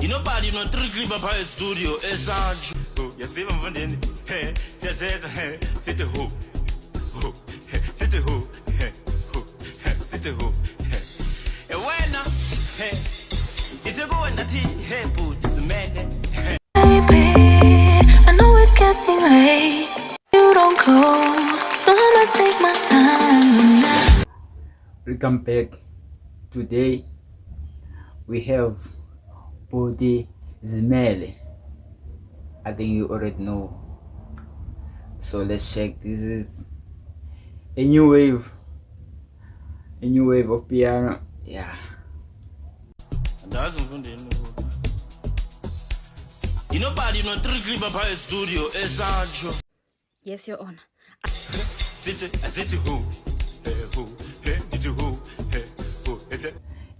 Nobody no three clip up high studio esaju. Yes, even from then. Hey, says sit the hoop. Sit the hoop. Sit the hoop. And when hey, it's a go and a tea, hey, put this man. Baby, I know it's getting late. You don't go, so I'ma take my time now. Welcome back. Today we have Body Zimele. I think you already know. So let's check. This is a new wave of piano. Yeah. Nobody no three clip up high studio esaju. Yes, Your Honor. Sit who?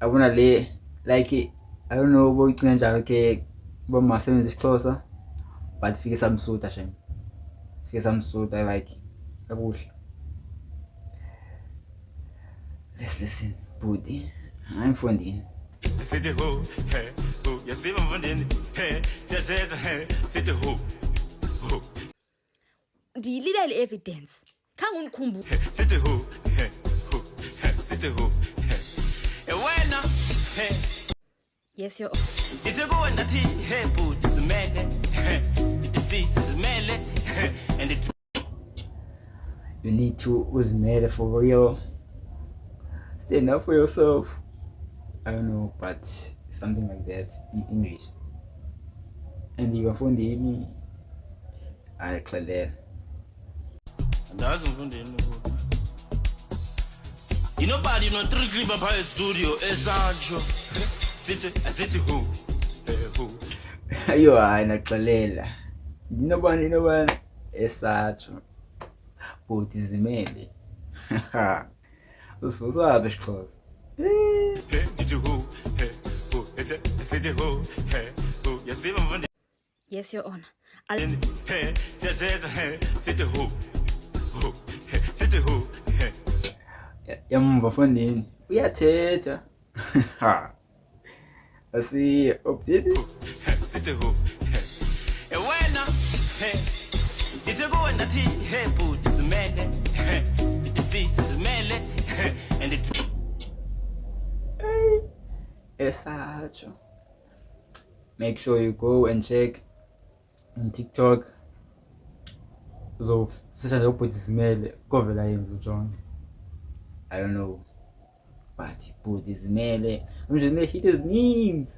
I wanna lay like it. I don't know what you can do. Okay, but my son is closer. But figure some sort of shame. Figure some sort I like. I wish. Let's listen. Booty. I'm funding. Sit who? Yes, even from then. Hey, sit who? Ndiyilile evidence. Khange unikhumbuze. Sit who? Sit who? And when hey. Yes, Your Honor. It's a go and a tea, hey, put this man. It's a man. And it. You need to Uzmele for real. Stand up for yourself. I don't know, but something like that in English. And you are funding I clear. Nobody no three clip up high studio esaju. Sit who? You are in a clear. No one is such. But is made. This was rubbish close. Yes, Your Honor. Sit who? Sit who? Yamva funding. We are theater. I see update. Sit who? And when hey, it's a go and a tea, hey, put this man. It's man. And it. Exacto. Make sure you go and check on TikTok. So, such as put this mail cover lines John. I don't know. But he put this mail. I'm just gonna hit his knees.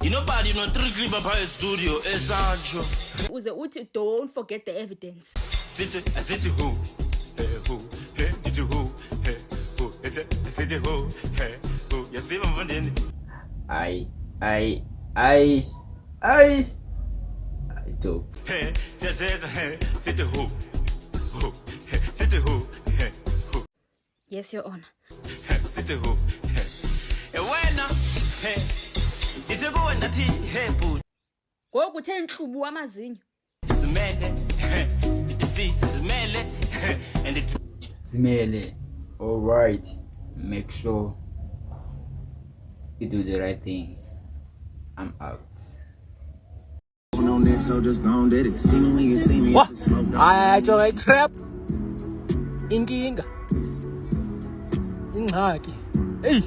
Nobody no three clip up high studio esaju. Uze uthi don't forget the evidence. Sit who? Did you who? Sit who? Yes, even from then. I do. Sit who? Sit who? Yes, Your Honor. Sit who? And when hey, it's a go and a tea, hey, put Ngoku uthe inhlubu amazinyo. this man. It's man. And it. Zimele. Alright. Make sure you do the right thing. I'm out. On this, so just gon' did it. See me when you see me. What? I enjoy trap. Inkinga. Ingxaki. Hey.